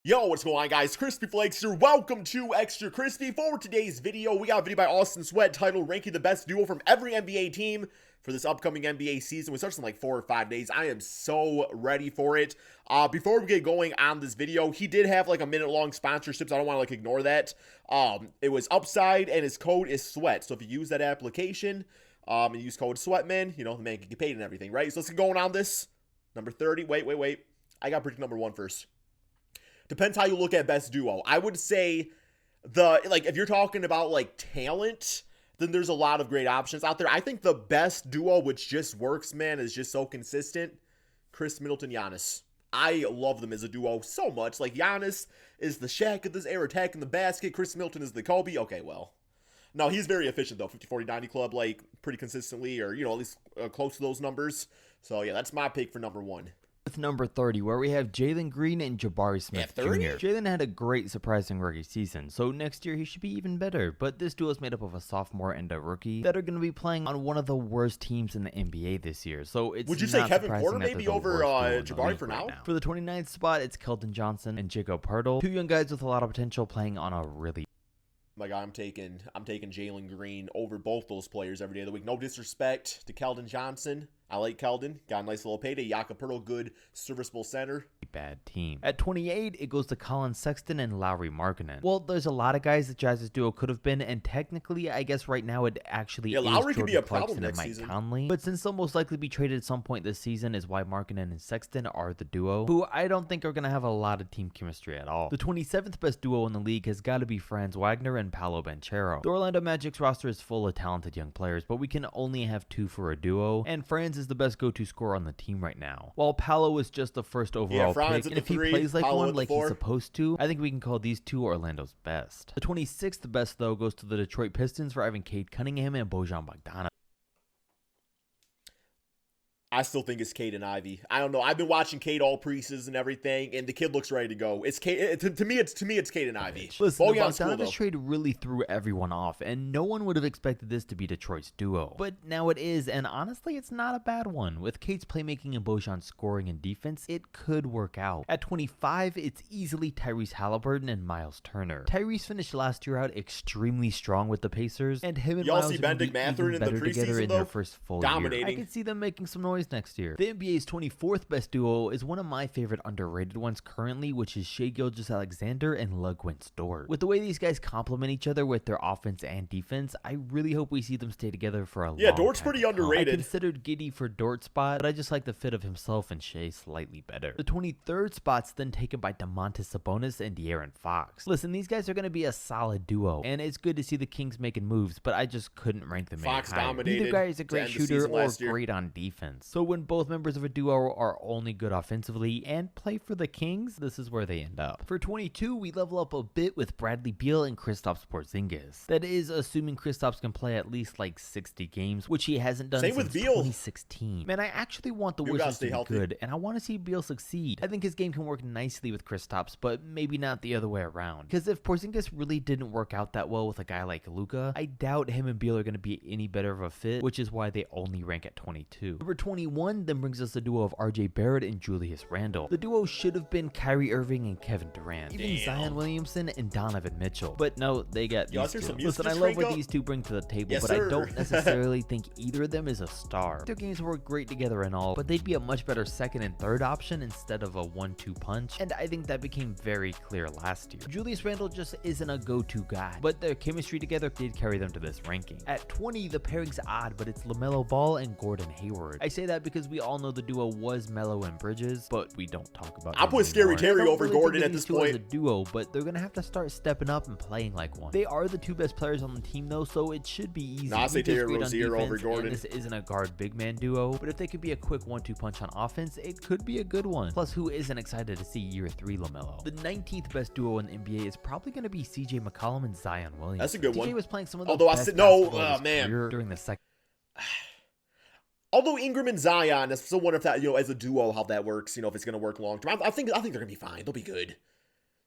Yo, what's going on, guys? Crispy Flakes here. Welcome to Extra Crispy. For today's video, we got a video by Austin Sweat titled Ranking the Best Duo from Every NBA Team for this upcoming NBA season. We starts in like 4 or 5 days. I am so ready for it. Before we get going on this video, he did have like a minute-long sponsorship, so I don't want to like ignore that. It was Upside, and his code is Sweat. So if you use that application and use code SWEATMAN, you know, the man can get paid and everything, right? So let's get going on this. Number 30. Wait. I got to predict number 1 first. Depends how you look at best duo. I would say if you're talking about like talent, then there's a lot of great options out there. I think the best duo, which just works, man, is just so consistent. Chris Middleton, Giannis. I love them as a duo so much. Like, Giannis is the Shaq of this era, attacking the basket. Chris Middleton is the Kobe. Okay, well. No, he's very efficient, though. 50, 40, 90 club, like, pretty consistently, or, you know, at least close to those numbers. So, yeah, that's my pick for number 1. With number 30, where we have Jalen Green and Jabari Smith Jr. Jalen had a great surprising rookie season, so next year he should be even better, but this duo is made up of a sophomore and a rookie that are going to be playing on one of the worst teams in the NBA this year, so it's Would you say Kevin Porter maybe over Jabari for now? For the 29th spot, it's Keldon Johnson and Jakob Poeltl, two young guys with a lot of potential playing on a really My God, I'm taking Jalen Green over both those players every day of the week. No disrespect to Keldon Johnson. I like Keldon. Got a nice little payday. Jakob Poeltl, good, serviceable center. Bad team. At 28, it goes to Colin Sexton and Lauri Markkanen. Well, there's a lot of guys that Jazz's duo could have been, and technically, I guess right now it actually is Lauri could Jordan be a Clarkson problem next and Mike season. Conley. But since they'll most likely be traded at some point this season is why Markkanen and Sexton are the duo, who I don't think are going to have a lot of team chemistry at all. The 27th best duo in the league has got to be Franz Wagner and Paolo Banchero. The Orlando Magic's roster is full of talented young players, but we can only have 2 for a duo, and Franz is the best go-to scorer on the team right now. While Paolo is just the first overall pick, and if he plays like one like he's supposed to, I think we can call these two Orlando's best. The 26th best, though, goes to the Detroit Pistons for having Cade Cunningham and Bojan Bogdanovic. I still think it's Cade and Ivy. I don't know. I've been watching Cade all preseason and everything, and the kid looks ready to go. It's Cade. To me, it's Cade and Ivy. Listen, the Bogdanovic trade really threw everyone off, and no one would have expected this to be Detroit's duo. But now it is, and honestly, it's not a bad one. With Cade's playmaking and Bojan's scoring and defense, it could work out. At 25, it's easily Tyrese Halliburton and Miles Turner. Tyrese finished last year out extremely strong with the Pacers, and him and Miles are going to be even better together in their first full year. I could see them making some noise next year. The NBA's 24th best duo is one of my favorite underrated ones currently, which is Shai Gilgeous-Alexander and Ludwig Dort. With the way these guys complement each other with their offense and defense, I really hope we see them stay together for a long time. Yeah, Dort's pretty underrated. I considered Giddey for Dort's spot, but I just like the fit of himself and Shai slightly better. The 23rd spot's then taken by Domantas Sabonis and De'Aaron Fox. Listen, these guys are going to be a solid duo, and it's good to see the Kings making moves, but I just couldn't rank them any higher. Neither guy is a great shooter or great on defense. So when both members of a duo are only good offensively and play for the Kings, this is where they end up. For 22, we level up a bit with Bradley Beal and Kristaps Porzingis. That is, assuming Kristaps can play at least like 60 games, which he hasn't done since 2016. Man, I actually want the Wizards to be good, and I want to see Beal succeed. I think his game can work nicely with Kristaps, but maybe not the other way around. Because if Porzingis really didn't work out that well with a guy like Luka, I doubt him and Beal are going to be any better of a fit, which is why they only rank at 22. Number 21 then brings us the duo of RJ Barrett and Julius Randle. The duo should have been Kyrie Irving and Kevin Durant, even Zion Williamson and Donovan Mitchell. But no, they got these two. Listen, I love what these two bring to the table, but I don't necessarily think either of them is a star. Their games work great together and all, but they'd be a much better second and third option instead of a 1-2 punch, and I think that became very clear last year. Julius Randle just isn't a go-to guy, but their chemistry together did carry them to this ranking. At 20, the pairing's odd, but it's LaMelo Ball and Gordon Hayward. I say that because we all know the duo was Melo and Bridges, but we don't talk about I'll put Scary Terry over Gordon at this point. As a duo, but they're gonna have to start stepping up and playing like one. They are the 2 best players on the team though, so it should be easy. I say Terry Rozier over Gordon. This isn't a guard big man duo, but if they could be a quick 1-2 punch on offense, it could be a good one. Plus, who isn't excited to see year 3 LaMelo? The 19th best duo in the NBA is probably gonna be CJ McCollum and Zion Williamson. That's a good one. CJ was playing some of the best basketball during the second. Although Ingram and Zion, I still wonder if that, you know, as a duo, how that works, you know, if it's going to work long term. I think they're going to be fine. They'll be good.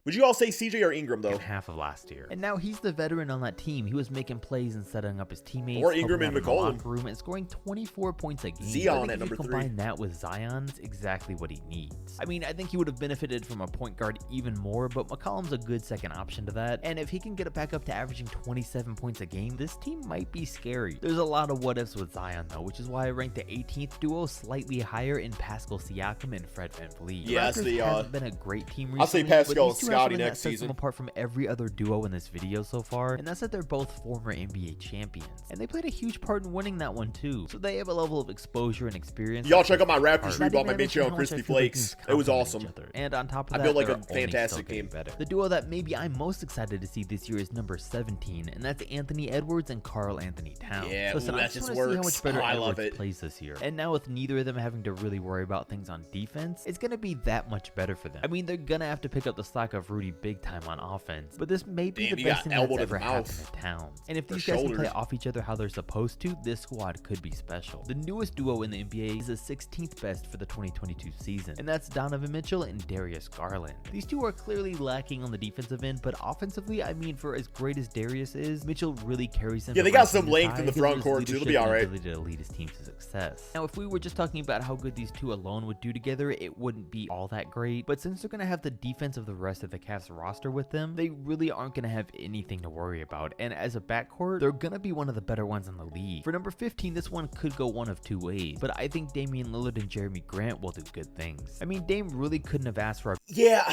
Would you all say CJ or Ingram, though? In half of last year. And now he's the veteran on that team. He was making plays and setting up his teammates. Or Ingram and helping out in McCollum. the locker room and scoring 24 points a game. Zion at if number you 3. combine that with Zion, it's exactly what he needs. I mean, I think he would have benefited from a point guard even more, but McCollum's a good second option to that. And if he can get it back up to averaging 27 points a game, this team might be scary. There's a lot of what ifs with Zion though, which is why I ranked the 18th duo slightly higher in Pascal Siakam and Fred VanVleet. Yes, Raptors hasn't been a great team recently. I'll say Pascal but these two Scotty have something next that sets season. them apart from every other duo in this video so far, and that's that they're both former NBA champions. And they played a huge part in winning that one too. So they have a level of exposure and experience. Y'all check out my Raptors Not rebound even by to mention Mitchell and how much I Crispy feel like Flakes. teams It was complement awesome. each other. And on top of I that, built like they're a only fantastic still getting team. better. The duo that maybe I'm most excited to see this year is number 17, and that's Anthony Edwards and Karl Anthony Towns. Yeah, listen, ooh, I that just just want to see how works. much better Oh, I love Edwards it. plays this year. And now with neither of them having to really worry about things on defense, it's gonna be that much better for them. I mean, they're gonna have to pick up the slack of Rudy big time on offense, but this may be Damn, the you best got thing that's elbowed in ever the happened mouth. to Towns. And if Their these guys can play shoulders. off each other how they're supposed to, this squad could be special. The newest duo in the NBA is the 16th best for the 2022 season, and that's Donovan Mitchell and Darius Garland. These two are clearly lacking on the defensive end, but offensively, I mean, for as great as Darius is, Mitchell really carries them. Yeah, to they got ranks some this length high in the because front of his court, too. They'll be leadership all right. and ability to lead his team to success. Now, if we were just talking about how good these two alone would do together, it wouldn't be all that great, but since they're going to have the defense of the rest of the Cavs roster with them, they really aren't going to have anything to worry about, and as a backcourt, they're going to be one of the better ones in the league. For number 15, this one could go one of two ways, but I think Damian Lillard and Jeremy Grant will do good things. I mean, Dame really couldn't have asked for a Yeah,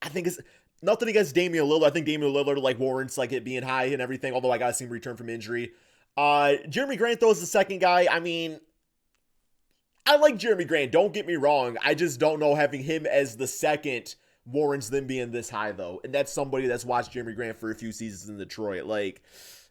I think it's nothing against Damian Lillard. I think Damian Lillard like warrants like it being high and everything, although I gotta see him return from injury. Jeremy Grant though is the second guy. I mean, I like Jeremy Grant, don't get me wrong. I just don't know having him as the second warrants them being this high though. And that's somebody that's watched Jeremy Grant for a few seasons in Detroit. Like,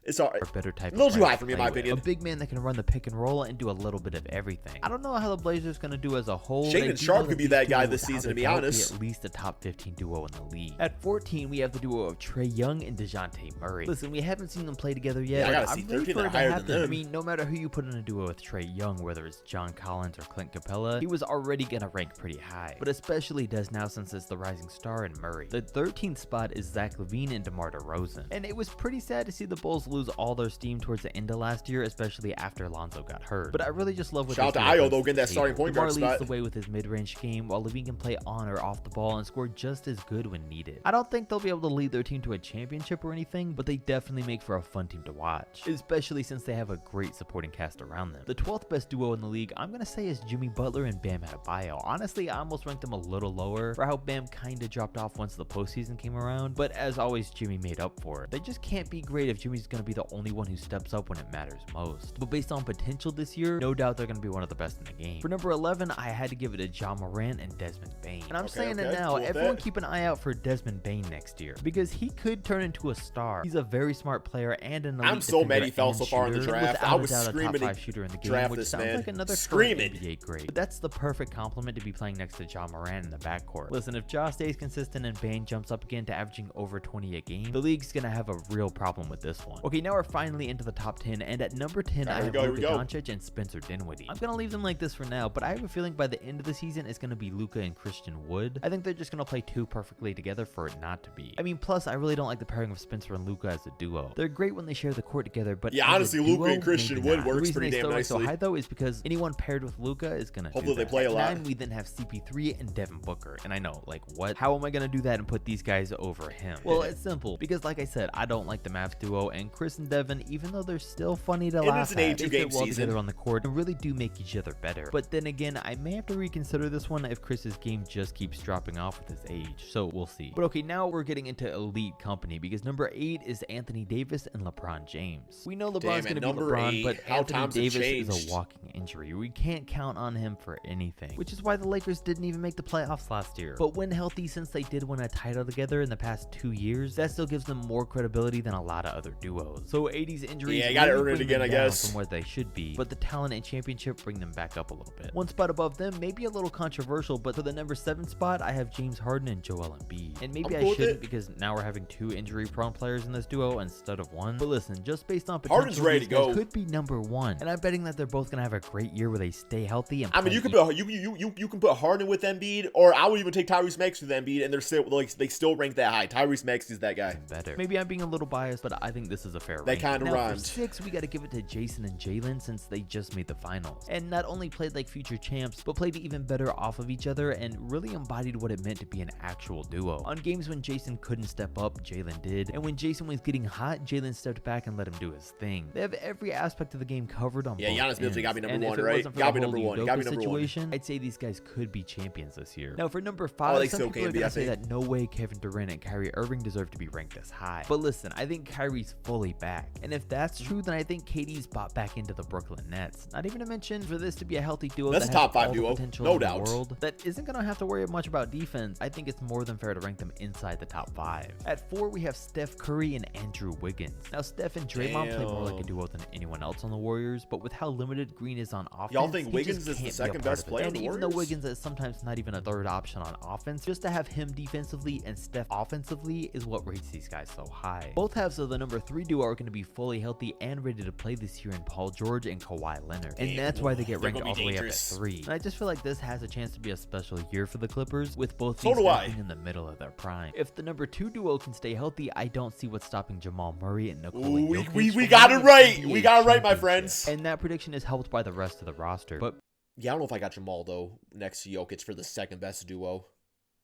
it's all right. better type A little of too player high to for me, in play my with. opinion. A big man that can run the pick and roll and do a little bit of everything. I don't know how the Blazers going to do as a whole. Shaedon They do Sharpe know could be these that two guy will, this without season, a to be doubt, honest. Be at least a top 15 duo in the league. At 14, we have the duo of Trae Young and DeJounte Murray. Listen, we haven't seen them play together yet. Yeah, I but gotta see I'm ready 13 for it and to higher than happen. I them. mean, no matter who you put in a duo with Trae Young, whether it's John Collins or Clint Capella, he was already going to rank pretty high, but especially does now since it's the rising star in Murray. The 13th spot is Zach LaVine and DeMar DeRozan, and it was pretty sad to see the Bulls lose all their steam towards the end of last year, especially after Lonzo got hurt. But I really just love what Shout this out to duo Ayo, though, brings to getting that the starting table. point guard DeMar leads spot. the way with his mid-range game, while LaVine can play on or off the ball and score just as good when needed. I don't think they'll be able to lead their team to a championship or anything, but they definitely make for a fun team to watch, especially since they have a great supporting cast around them. The 12th best duo in the league, I'm gonna say, is Jimmy Butler and Bam Adebayo. Honestly, I almost ranked them a little lower for how Bam kinda dropped off once the postseason came around, but as always, Jimmy made up for it. They just can't be great if Jimmy's gonna be the only one who steps up when it matters most. But based on potential this year, no doubt they're going to be one of the best in the game. For number 11, I had to give it to John Morant and Desmond Bane. And I'm saying it now, cool with everyone that. keep an eye out for Desmond Bane next year, because he could turn into a star. He's a very smart player and an elite I'm so mad defender he fell and so far in the shooter, draft. without I a was doubt a screaming top to 5 shooter in the game, draft which this sounds man. like another Screaming. current NBA great. But that's the perfect compliment to be playing next to John Morant in the backcourt. Listen, if Ja stays consistent and Bane jumps up again to averaging over 20 a game, the league's going to have a real problem with this one. Okay, now we're finally into the top 10, and at number 10, I Here we have go, here we Luka go. Doncic and Spencer Dinwiddie. I'm gonna leave them like this for now, but I have a feeling by the end of the season it's gonna be Luka and Christian Wood. I think they're just gonna play too perfectly together for it not to be. I mean, plus I really don't like the pairing of Spencer and Luka as a duo. They're great when they share the court together, but Yeah, as a honestly, Luka duo, and Christian maybe Wood not. works The reason pretty they damn still rank so nicely. high though is because anyone paired with Luka is gonna Hopefully do they that. play a At lot. 9, we then have CP3 and Devin Booker, and I know, like, what? How am I gonna do that and put these guys over him? Well, it's simple, because like I said, I don't like the Mavs duo, and Chris and Devin, even though they're still funny to And laugh it's an at, 82 they game fit well season. together on the court and really do make each other better. But then again, I may have to reconsider this one if Chris's game just keeps dropping off with his age, so we'll see. But okay, now we're getting into elite company, because number 8 is Anthony Davis and LeBron James. We know LeBron's Damn, gonna at be number LeBron, 8, but how Anthony times have Davis is changed. a walking injury. We can't count on him for anything, which is why the Lakers didn't even make the playoffs last year. But when healthy, since they did win a title together in the past 2 years, that still gives them more credibility than a lot of other duos. those. So 80's injuries Yeah, gotta really earn it bring again, them I down guess. from where they should be, but the talent and championship bring them back up a little bit. One spot above them may be a little controversial, but for the number 7 spot, I have James Harden and Joel Embiid. And maybe I'm cool I with shouldn't it. because now we're having 2 injury-prone players in this duo instead of 1. But listen, just based on Harden's potential, ready these to guys go. could be number 1. And I'm betting that they're both gonna have a great year where they stay healthy. And I mean, play you can put you can put Harden with Embiid, or I would even take Tyrese Maxey with Embiid, and they're still like they still rank that high. Tyrese Maxey's that guy. better. Maybe I'm being a little biased, but I think this is a fair That ranking. kinda Now, rhymed. for 6, we got to give it to Jason and Jalen since they just made the finals. And not only played like future champs, but played even better off of each other and really embodied what it meant to be an actual duo. On games when Jason couldn't step up, Jalen did. And when Jason was getting hot, Jalen stepped back and let him do his thing. They have every aspect of the game covered on Yeah, both Giannis Middleton ends. gotta be number And if one, it right? wasn't for Gotta the be whole number one. Udoka Gotta be number one. situation, I'd say these guys could be champions this year. Now for number 5, Oh, they some still people can are be, gonna I say think. that no way Kevin Durant and Kyrie Irving deserve to be ranked this high. But listen, I think Kyrie's fully back. And if that's true, then I think KD's bought back into the Brooklyn Nets. Not even to mention, for this to be a healthy duo That's that a top has 5 all the duo, potential no in the doubt. world, that isn't going to have to worry much about defense, I think it's more than fair to rank them inside the top 5. At 4, we have Steph Curry and Andrew Wiggins. Now, Steph and Draymond play more like a Damn. duo than anyone else on the Warriors, but with how limited Green is on offense, Y'all think he Wiggins just is the can't be a second part best of it. player on And the even though Warriors? Wiggins is sometimes not even a third option on offense, just to have him defensively and Steph offensively is what rates these guys so high. Both halves of the number 3 duo are going to be fully healthy and ready to play this year in Paul George and Kawhi Leonard. And that's why they get They're ranked gonna all be the way up at dangerous. 3. And I just feel like this has a chance to be a special year for the Clippers, with both So these do guys I. being in the middle of their prime. If the number 2 duo can stay healthy, I don't see what's stopping Jamal Murray and Nikola Ooh, Jokic we from got it winning right. NBA We got it right, my championship. friends. And that prediction is helped by the rest of the roster. But Yeah, I don't know if I got Jamal though next to Jokic for the second best duo.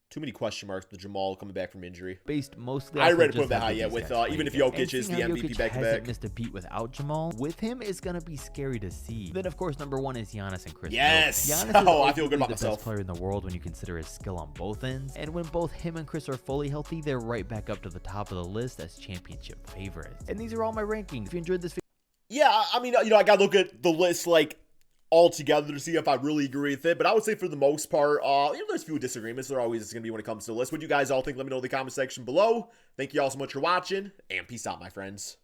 Too many question marks with Jamal coming back from injury. based mostly I off ready of to put just that how high, good yeah, these with, guys even if play. Jokic And is seeing the how MVP Jokic back-to-back. hasn't missed a beat without Jamal, with him is gonna be scary to see. Then of course number 1 is Giannis and Chris Yes! Middleton. Giannis is Oh, I feel good arguably about the best myself. player in the world when you consider his skill on both ends, and when both him and Chris are fully healthy, they're right back up to the top of the list as championship favorites. And these are all my rankings. If you enjoyed this video, Yeah, I mean, I gotta look at the list like all together to see if I really agree with it. But I would say for the most part, there's a few disagreements. There always is gonna be when it comes to the list. What you guys all think? Let me know in the comment section below. Thank you all so much for watching, and peace out, my friends.